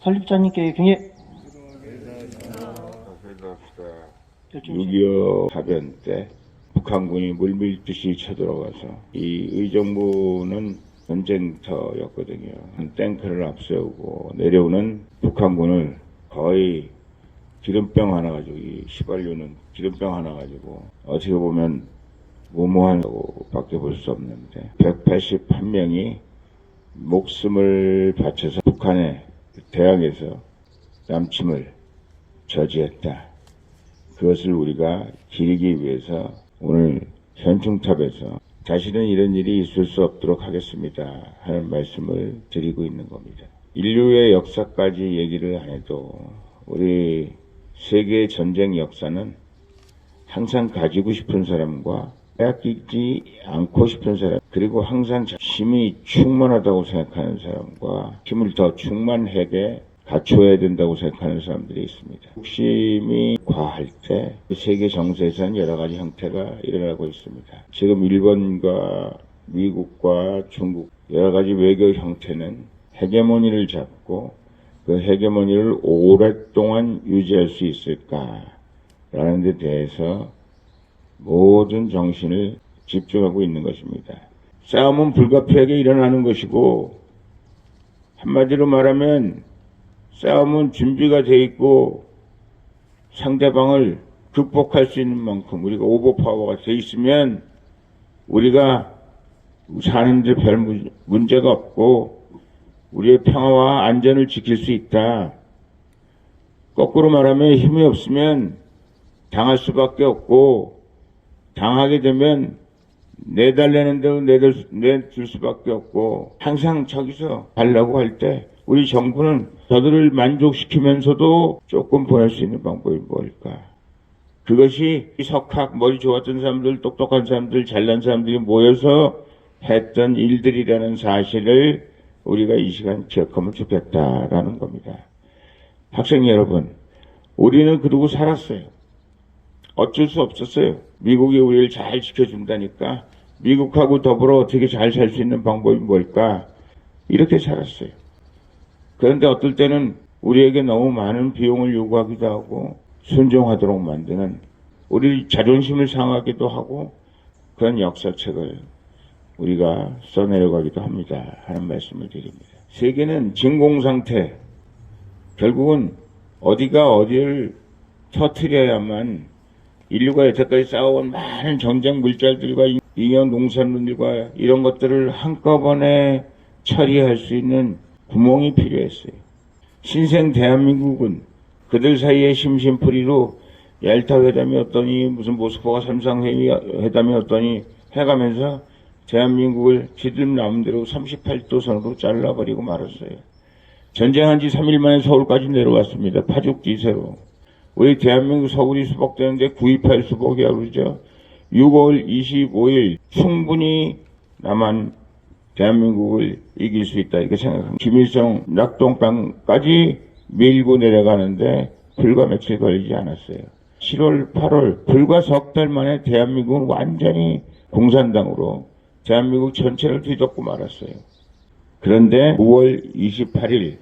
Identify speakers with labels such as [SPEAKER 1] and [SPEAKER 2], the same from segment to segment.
[SPEAKER 1] 설립자님께 경례.
[SPEAKER 2] 6.25 사변 때 북한군이 물밀듯이 쳐들어가서 이 의정부는 전쟁터였거든요. 탱크를 앞세우고 내려오는 북한군을 거의 기름병 하나 가지고, 이 시발류는 기름병 하나 가지고 어떻게 보면 무모한다고 밖에 볼 수 없는데 181명이 목숨을 바쳐서 북한의 대항에서 남침을 저지했다. 그것을 우리가 기리기 위해서 오늘 현충탑에서 다시는 이런 일이 있을 수 없도록 하겠습니다 하는 말씀을 드리고 있는 겁니다. 인류의 역사까지 얘기를 안 해도 우리 세계 전쟁 역사는 항상 가지고 싶은 사람과 빼앗기지 않고 싶은 사람, 그리고 항상 힘이 충만하다고 생각하는 사람과 힘을 더 충만하게 갖춰야 된다고 생각하는 사람들이 있습니다. 욕심이 과할 때 세계 정세에서는 여러 가지 형태가 일어나고 있습니다. 지금 일본과 미국과 중국 여러 가지 외교 형태는 헤게모니를 잡고 그 헤게모니를 오랫동안 유지할 수 있을까라는 데 대해서 모든 정신을 집중하고 있는 것입니다. 싸움은 불가피하게 일어나는 것이고, 한마디로 말하면 싸움은 준비가 돼 있고 상대방을 극복할 수 있는 만큼 우리가 오버파워가 돼 있으면 우리가 사는데 별 문제가 없고 우리의 평화와 안전을 지킬 수 있다. 거꾸로 말하면 힘이 없으면 당할 수밖에 없고, 당하게 되면 내달라는 대로 내줄 수밖에 없고, 항상 저기서 하려고 할 때 우리 정부는 저들을 만족시키면서도 조금 보낼 수 있는 방법이 뭘까? 그것이 석학, 머리 좋았던 사람들, 똑똑한 사람들, 잘난 사람들이 모여서 했던 일들이라는 사실을 우리가 이 시간 기억하면 좋겠다라는 겁니다. 학생 여러분, 우리는 그러고 살았어요. 어쩔 수 없었어요. 미국이 우리를 잘 지켜준다니까 미국하고 더불어 어떻게 잘 살 수 있는 방법이 뭘까? 이렇게 살았어요. 그런데 어떨 때는 우리에게 너무 많은 비용을 요구하기도 하고 순종하도록 만드는, 우리 자존심을 상하기도 하고 그런 역사책을 우리가 써내려가기도 합니다 하는 말씀을 드립니다. 세계는 진공상태, 결국은 어디가 어디를 터뜨려야만 인류가 여태까지 쌓아온 많은 전쟁 물자들과 잉여 농산물들과 이런 것들을 한꺼번에 처리할 수 있는 구멍이 필요했어요. 신생 대한민국은 그들 사이에 심심풀이로 얄타 회담이 어떠니 무슨 모스크바 삼상회담이 어떠니 해가면서 대한민국을 지들 마음대로 38도선으로 잘라버리고 말았어요. 전쟁한 지 3일 만에 서울까지 내려왔습니다. 파죽지세로. 우리 대한민국 서울이 수복되는데 9.28 수복이라고 그러죠. 6월 25일 충분히 남한 대한민국을 이길 수 있다 이렇게 생각합니다. 김일성 낙동강까지 밀고 내려가는데 불과 며칠 걸리지 않았어요. 7월, 8월 불과 석 달 만에 대한민국은 완전히 공산당으로 대한민국 전체를 뒤덮고 말았어요. 그런데 9월 28일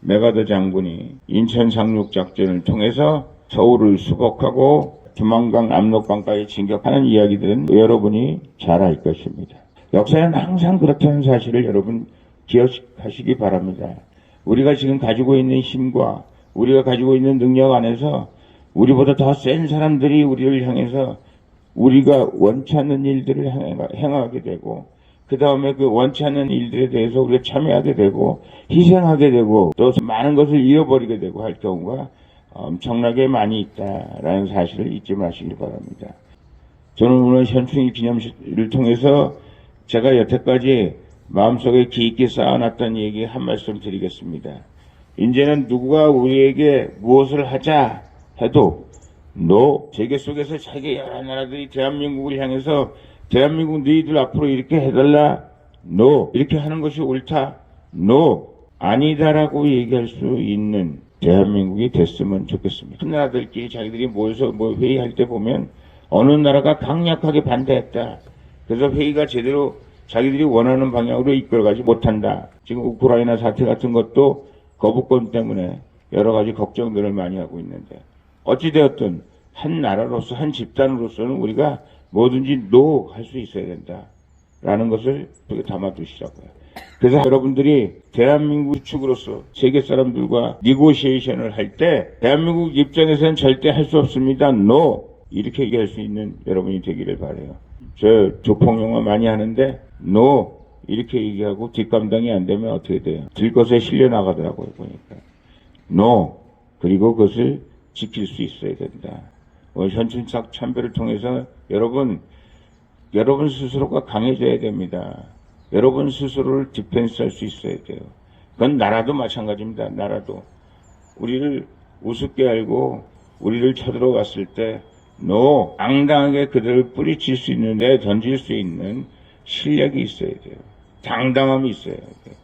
[SPEAKER 2] 메가더 장군이 인천 상륙작전을 통해서 서울을 수복하고 두만강, 압록강까지 진격하는 이야기들은 여러분이 잘 알 것입니다. 역사는 항상 그렇다는 사실을 여러분 기억하시기 바랍니다. 우리가 지금 가지고 있는 힘과 우리가 가지고 있는 능력 안에서 우리보다 더 센 사람들이 우리를 향해서 우리가 원치 않는 일들을 행하게 되고, 그 다음에 그 원치 않는 일들에 대해서 우리가 참여하게 되고 희생하게 되고 또 많은 것을 잃어버리게 되고 할 경우가 엄청나게 많이 있다라는 사실을 잊지 마시기 바랍니다. 저는 오늘 현충일 기념식을 통해서 제가 여태까지 마음속에 깊게 쌓아놨던 얘기 한 말씀 드리겠습니다. 이제는 누구가 우리에게 무엇을 하자 해도 세계 속에서 세계 여러 나라들이 대한민국을 향해서 대한민국 너희들 앞으로 이렇게 해달라, 이렇게 하는 것이 옳다, 아니다라고 얘기할 수 있는 대한민국이 됐으면 좋겠습니다. 큰 나라들끼리 자기들이 모여서 회의할 때 보면 어느 나라가 강력하게 반대했다. 그래서 회의가 제대로 자기들이 원하는 방향으로 이끌어가지 못한다. 지금 우크라이나 사태 같은 것도 거부권 때문에 여러 가지 걱정들을 많이 하고 있는데, 어찌되었든 한 나라로서, 한 집단으로서는 우리가 뭐든지 노 할 수 있어야 된다라는 것을 담아두시라고요. 그래서 여러분들이 대한민국 축으로서 세계 사람들과 니고시에이션을 할 때 대한민국 입장에서는 절대 할 수 없습니다. NO! 이렇게 얘기할 수 있는 여러분이 되기를 바라요. 저 조폭영화 많이 하는데 NO! 이렇게 얘기하고 뒷감당이 안 되면 어떻게 돼요? 들것에 실려 나가더라고요, 보니까. NO! 그리고 그것을 지킬 수 있어야 된다. 오늘 현충삭 참배를 통해서 여러분 스스로가 강해져야 됩니다. 여러분 스스로를 디펜스할 수 있어야 돼요. 그건 나라도 마찬가지입니다. 나라도 우리를 우습게 알고 우리를 쳐들어왔을 때 NO! 당당하게 그들을 뿌리칠 수 있는 데 던질 수 있는 실력이 있어야 돼요. 당당함이 있어야 돼요.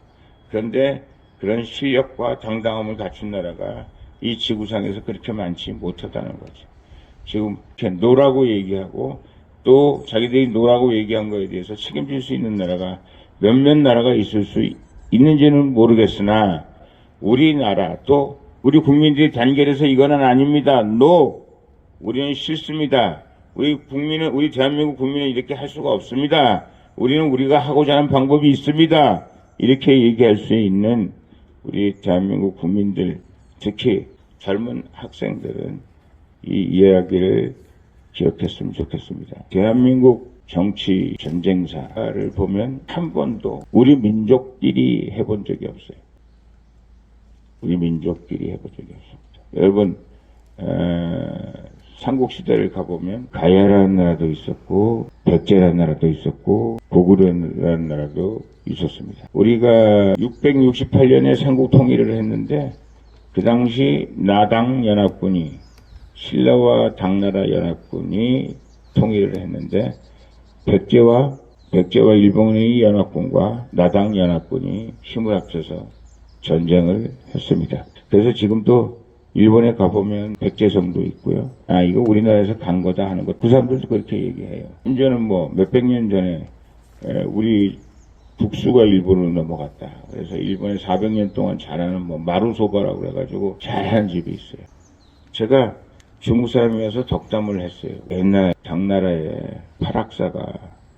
[SPEAKER 2] 그런데 그런 실력과 당당함을 갖춘 나라가 이 지구상에서 그렇게 많지 못하다는 거죠. 지금 이렇게 노라고 얘기하고 또 자기들이 노라고 얘기한 거에 대해서 책임질 수 있는 나라가 몇몇 나라가 있을 수 있는지는 모르겠으나 우리나라 또 우리 국민들이 단결해서 이거는 아닙니다. NO! 우리는 싫습니다. 우리 대한민국 국민은 이렇게 할 수가 없습니다. 우리는 우리가 하고자 하는 방법이 있습니다. 이렇게 얘기할 수 있는 우리 대한민국 국민들, 특히 젊은 학생들은 이 이야기를 기억했으면 좋겠습니다. 대한민국 정치 전쟁사를 보면 한 번도 우리 민족끼리 해본 적이 없어요. 우리 민족끼리 해본 적이 없습니다. 여러분 삼국시대를 가보면 가야라는 나라도 있었고 백제라는 나라도 있었고 고구려라는 나라도 있었습니다. 우리가 668년에 삼국 통일을 했는데 그 당시 나당 연합군이 신라와 당나라 연합군이 통일을 했는데 백제와 일본의 연합군과 나당 연합군이 힘을 합쳐서 전쟁을 했습니다. 그래서 지금도 일본에 가보면 백제성도 있고요. 아, 이거 우리나라에서 간 거다 하는 것. 그 사람들도 그렇게 얘기해요. 이제는 뭐 몇백 년 전에 우리 북수가 일본으로 넘어갔다. 그래서 일본에 400년 동안 잘하는 뭐 마루소바라고 그래가지고 잘하는 집이 있어요. 제가 중국 사람이어서 덕담을 했어요. 옛날 당나라의 팔학사가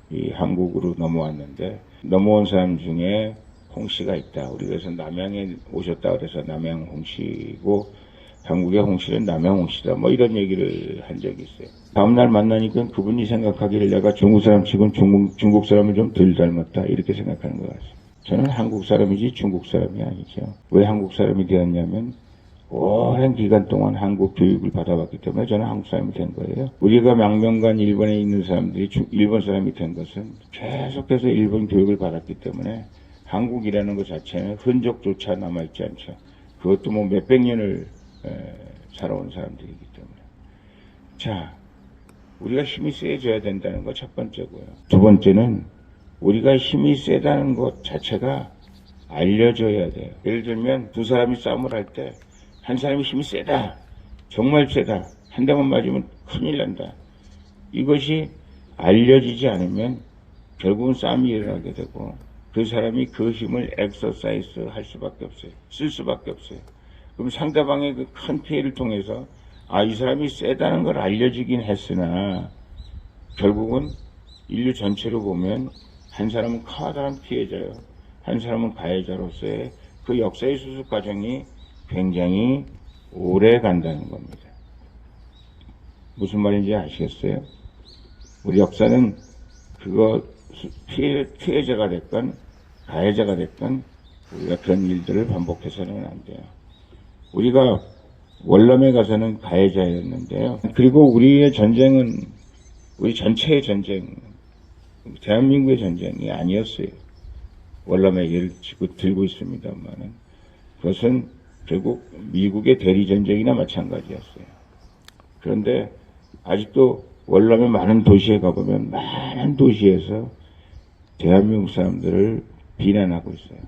[SPEAKER 2] 이 한국으로 넘어왔는데 넘어온 사람 중에 홍씨가 있다. 우리 그래서 남양에 오셨다 그래서 남양 홍씨고 한국의 홍씨는 남양 홍씨다. 뭐 이런 얘기를 한 적이 있어요. 다음날 만나니까 그분이 생각하기를 내가 중국 사람 치곤 중국 사람을 좀 덜 닮았다. 이렇게 생각하는 것 같습니다. 저는 한국 사람이지 중국 사람이 아니죠. 왜 한국 사람이 되었냐면 오랜 기간 동안 한국 교육을 받아왔기 때문에 저는 한국 사람이 된 거예요. 우리가 망명간 일본에 있는 사람들이 일본 사람이 된 것은 계속해서 일본 교육을 받았기 때문에 한국이라는 것 자체는 흔적조차 남아있지 않죠. 그것도 뭐 몇백 년을 살아온 사람들이기 때문에. 자, 우리가 힘이 세져야 된다는 거 첫 번째고요. 두 번째는 우리가 힘이 세다는 것 자체가 알려져야 돼요. 예를 들면 두 사람이 싸움을 할 때 한 사람이 힘이 세다. 정말 세다. 한 대만 맞으면 큰일 난다. 이것이 알려지지 않으면 결국은 싸움이 일어나게 되고 그 사람이 그 힘을 엑서사이즈 할 수밖에 없어요. 쓸 수밖에 없어요. 그럼 상대방의 그 큰 피해를 통해서 이 사람이 세다는 걸 알려지긴 했으나 결국은 인류 전체로 보면 한 사람은 커다란 피해자요. 한 사람은 가해자로서의 그 역사의 수습 과정이 굉장히 오래 간다는 겁니다. 무슨 말인지 아시겠어요? 우리 역사는 그거 피해자가 됐건 가해자가 됐건 우리가 그런 일들을 반복해서는 안 돼요. 우리가 월남에 가서는 가해자였는데요. 그리고 우리의 전쟁은 우리 전체의 전쟁, 대한민국의 전쟁이 아니었어요. 월남에 예를 들고 있습니다만은 그것은 결국 미국의 대리전쟁이나 마찬가지였어요. 그런데 아직도 월남의 많은 도시에 가보면 많은 도시에서 대한민국 사람들을 비난하고 있어요.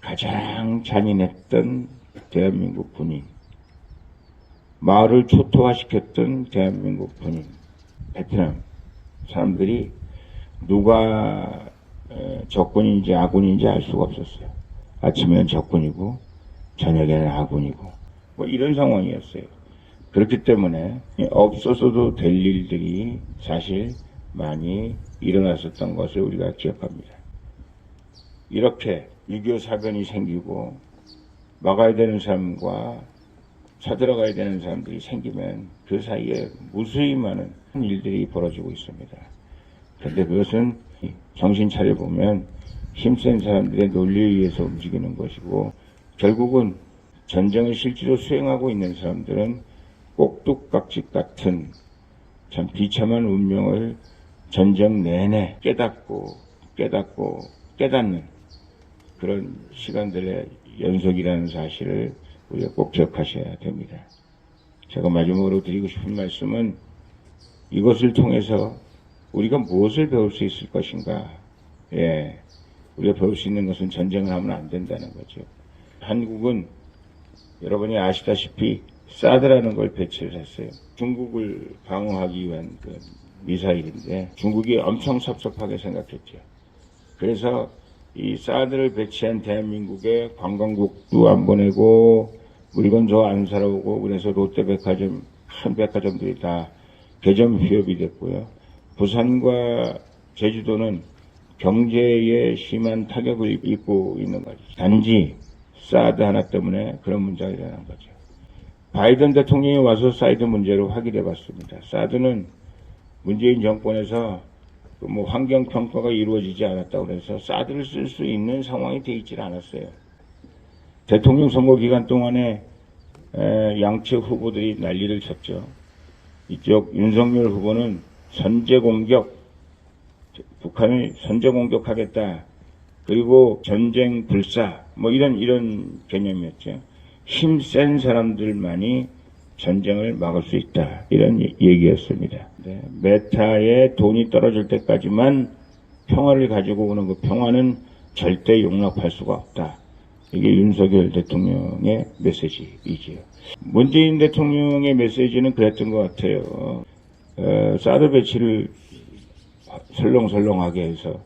[SPEAKER 2] 가장 잔인했던 대한민국 군인, 마을을 초토화시켰던 대한민국 군인, 베트남 사람들이 누가 적군인지 아군인지 알 수가 없었어요. 아침에는 적군이고 저녁에는 아군이고 뭐 이런 상황이었어요. 그렇기 때문에 없어서도 될 일들이 사실 많이 일어났었던 것을 우리가 기억합니다. 이렇게 6.25 사변이 생기고 막아야 되는 사람과 쳐들어가야 되는 사람들이 생기면 그 사이에 무수히 많은 일들이 벌어지고 있습니다. 그런데 그것은 정신 차려보면 힘센 사람들의 논리에 의해서 움직이는 것이고, 결국은 전쟁을 실제로 수행하고 있는 사람들은 꼭두각시 같은 참 비참한 운명을 전쟁 내내 깨닫는 그런 시간들의 연속이라는 사실을 우리가 꼭 기억하셔야 됩니다. 제가 마지막으로 드리고 싶은 말씀은 이것을 통해서 우리가 무엇을 배울 수 있을 것인가. 우리가 배울 수 있는 것은 전쟁을 하면 안 된다는 거죠. 한국은 여러분이 아시다시피 사드라는 걸 배치를 했어요. 중국을 방어하기 위한 그 미사일인데 중국이 엄청 섭섭하게 생각했죠. 그래서 이 사드를 배치한 대한민국에 관광국도 안 보내고 물건도 안 사러 오고, 그래서 롯데백화점, 큰 백화점들이 다 개점 휴업이 됐고요. 부산과 제주도는 경제에 심한 타격을 입고 있는 거죠. 단지 사드 하나 때문에 그런 문제가 일어난 거죠. 바이든 대통령이 와서 사드 문제로 확인해 봤습니다. 사드는 문재인 정권에서 뭐 환경평가가 이루어지지 않았다고 해서 사드를 쓸 수 있는 상황이 돼 있질 않았어요. 대통령 선거 기간 동안에 양측 후보들이 난리를 쳤죠. 이쪽 윤석열 후보는 북한을 선제 공격하겠다. 그리고 전쟁 불사, 뭐 이런 개념이었죠. 힘센 사람들만이 전쟁을 막을 수 있다. 이런 얘기였습니다. 메타에 돈이 떨어질 때까지만 평화를 가지고 오는 그 평화는 절대 용납할 수가 없다. 이게 윤석열 대통령의 메시지이지요. 문재인 대통령의 메시지는 그랬던 것 같아요. 사드 배치를 설렁설렁하게 해서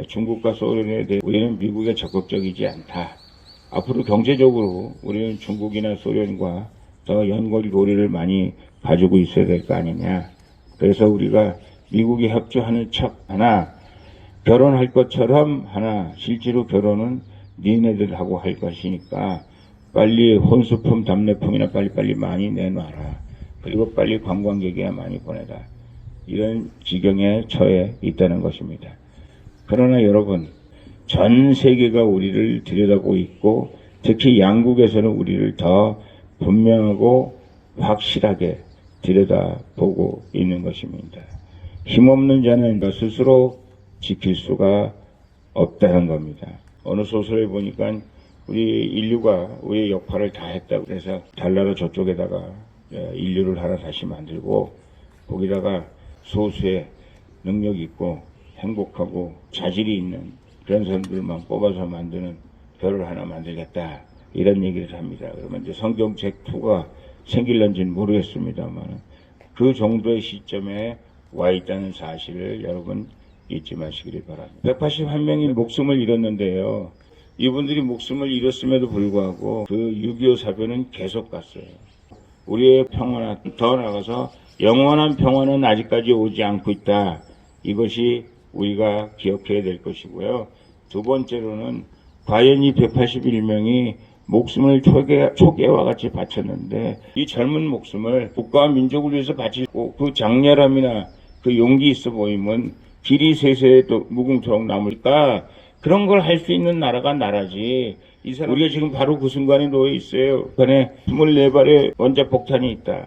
[SPEAKER 2] 중국과 소련에 대해 우리는 미국에 적극적이지 않다. 앞으로 경제적으로 우리는 중국이나 소련과 더 연골 고리를 많이 가지고 있어야 될 거 아니냐. 그래서 우리가 미국이 협조하는 척 하나, 결혼할 것처럼 하나, 실제로 결혼은 니네들하고 할 것이니까 빨리 혼수품, 답례품이나 빨리빨리 많이 내놔라. 그리고 빨리 관광객이나 많이 보내라. 이런 지경에 처해 있다는 것입니다. 그러나 여러분, 전 세계가 우리를 들여다보고 있고, 특히 양국에서는 우리를 더 분명하고 확실하게 들여다보고 있는 것입니다. 힘없는 자는 스스로 지킬 수가 없다는 겁니다. 어느 소설에 보니까 우리 인류가 우리의 역할을 다 했다고 해서 달나라 저쪽에다가 인류를 하나 다시 만들고, 거기다가 소수의 능력 있고 행복하고 자질이 있는 그런 사람들만 뽑아서 만드는 별을 하나 만들겠다. 이런 얘기를 합니다. 그러면 이제 성경책 2가 생길런지는 모르겠습니다만 그 정도의 시점에 와 있다는 사실을 여러분 잊지 마시기를 바랍니다. 181명이 목숨을 잃었는데요. 이분들이 목숨을 잃었음에도 불구하고 그 6.25 사변은 계속 갔어요. 우리의 평화나 더 나아가서 영원한 평화는 아직까지 오지 않고 있다. 이것이 우리가 기억해야 될 것이고요. 두 번째로는 과연 이 181명이 목숨을 초계와 같이 바쳤는데 이 젊은 목숨을 국가와 민족을 위해서 바치고 그 장렬함이나 그 용기 있어 보이면 길이 세세도 무궁토록 남을까. 그런 걸 할 수 있는 나라가 나라지. 이 사람 우리가 지금 바로 그 순간에 놓여 있어요. 북한에 24발의 원자폭탄이 있다.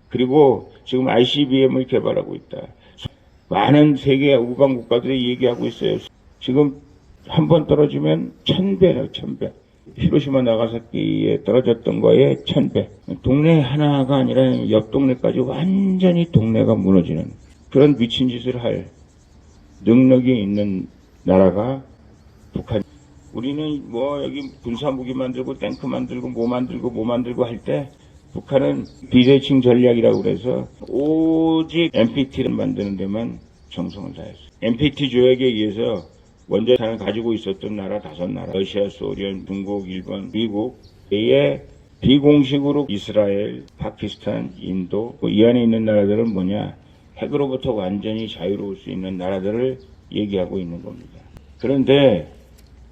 [SPEAKER 2] 그리고 지금 ICBM을 개발하고 있다. 많은 세계 우방 국가들이 얘기하고 있어요. 지금 한 번 떨어지면 1000배예요. 1000배. 히로시마 나가사키에 떨어졌던 거에 1000배. 동네 하나가 아니라 옆 동네까지 완전히 동네가 무너지는 그런 미친 짓을 할 능력이 있는 나라가 북한. 우리는 뭐 여기 군사무기 만들고 탱크 만들고 뭐 만들고 할 때 북한은 비대칭 전략이라고 그래서 오직 NPT를 만드는 데만 정성을 다했어요. NPT 조약에 의해서 원자탄을 가지고 있었던 나라 5나라, 러시아, 소련, 중국, 일본, 미국, 에 비공식으로 이스라엘, 파키스탄, 인도 이 안에 있는 나라들은 뭐냐? 핵으로부터 완전히 자유로울 수 있는 나라들을 얘기하고 있는 겁니다. 그런데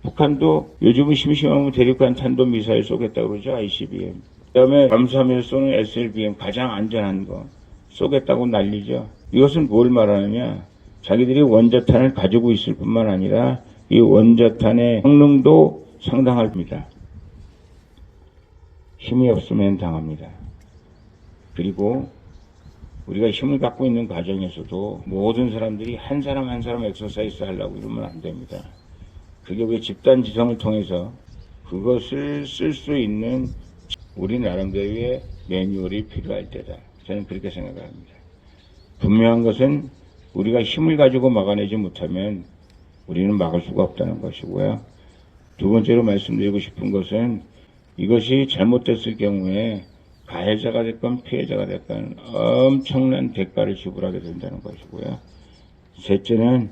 [SPEAKER 2] 북한도 요즘은 심심하면 대륙간 탄도미사일 쏘겠다고 그러죠. ICBM. 그다음에 잠수함에서 쏘는 SLBM 가장 안전한 거 쏘겠다고 난리죠. 이것은 뭘 말하느냐? 자기들이 원자탄을 가지고 있을 뿐만 아니라 이 원자탄의 성능도 상당합니다. 힘이 없으면 당합니다. 그리고 우리가 힘을 갖고 있는 과정에서도 모든 사람들이 한 사람 한 사람 엑서사이즈 하려고 이러면 안 됩니다. 그게 왜 집단 지성을 통해서 그것을 쓸 수 있는 우리 나름대로의 매뉴얼이 필요할 때다. 저는 그렇게 생각합니다. 분명한 것은 우리가 힘을 가지고 막아내지 못하면 우리는 막을 수가 없다는 것이고요. 두 번째로 말씀드리고 싶은 것은 이것이 잘못됐을 경우에 가해자가 됐건 피해자가 됐건 엄청난 대가를 지불하게 된다는 것이고요. 셋째는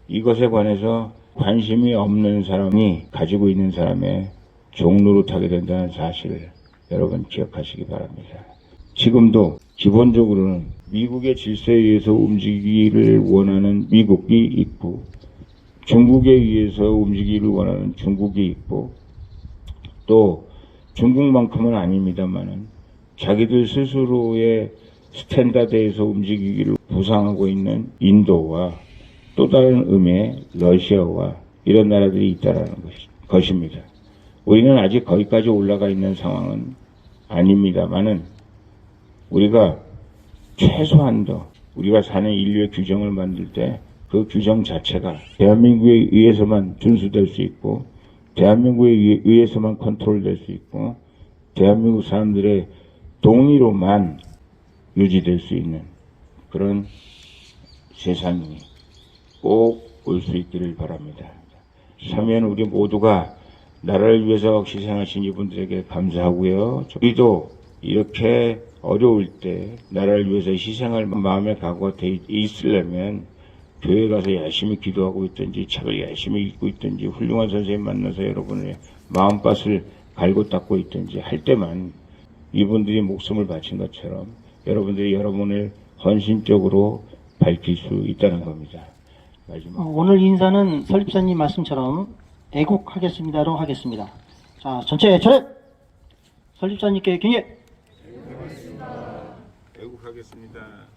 [SPEAKER 2] 이것에 관해서 관심이 없는 사람이 가지고 있는 사람의 종노릇하게 된다는 사실을 여러분 기억하시기 바랍니다. 지금도 기본적으로는 미국의 질서에 의해서 움직이기를 원하는 미국이 있고 중국에 의해서 움직이기를 원하는 중국이 있고 또 중국만큼은 아닙니다만은 자기들 스스로의 스탠다드에서 움직이기를 구상하고 있는 인도와 또 다른 의미의 러시아와 이런 나라들이 있다라는 것입니다. 우리는 아직 거기까지 올라가 있는 상황은 아닙니다만은 우리가 최소한도 우리가 사는 인류의 규정을 만들 때 그 규정 자체가 대한민국에 의해서만 준수될 수 있고 대한민국에 의해서만 컨트롤될 수 있고 대한민국 사람들의 동의로만 유지될 수 있는 그런 세상이 꼭 올 수 있기를 바랍니다. 사면 우리 모두가 나라를 위해서 희생하신 이분들에게 감사하고요. 우리도 이렇게 어려울 때 나라를 위해서 희생할 마음의 각오가 돼 있으려면 교회 가서 열심히 기도하고 있든지 책을 열심히 읽고 있든지 훌륭한 선생님 만나서 여러분의 마음밭을 갈고 닦고 있든지 할 때만 이분들이 목숨을 바친 것처럼 여러분들이 여러분을 헌신적으로 밝힐 수 있다는 겁니다. 마지막.
[SPEAKER 1] 오늘 인사는 설립사님 말씀처럼 애국하겠습니다로 하겠습니다. 자, 전체 차렷! 설립사님께 경례!
[SPEAKER 2] 애국하겠습니다.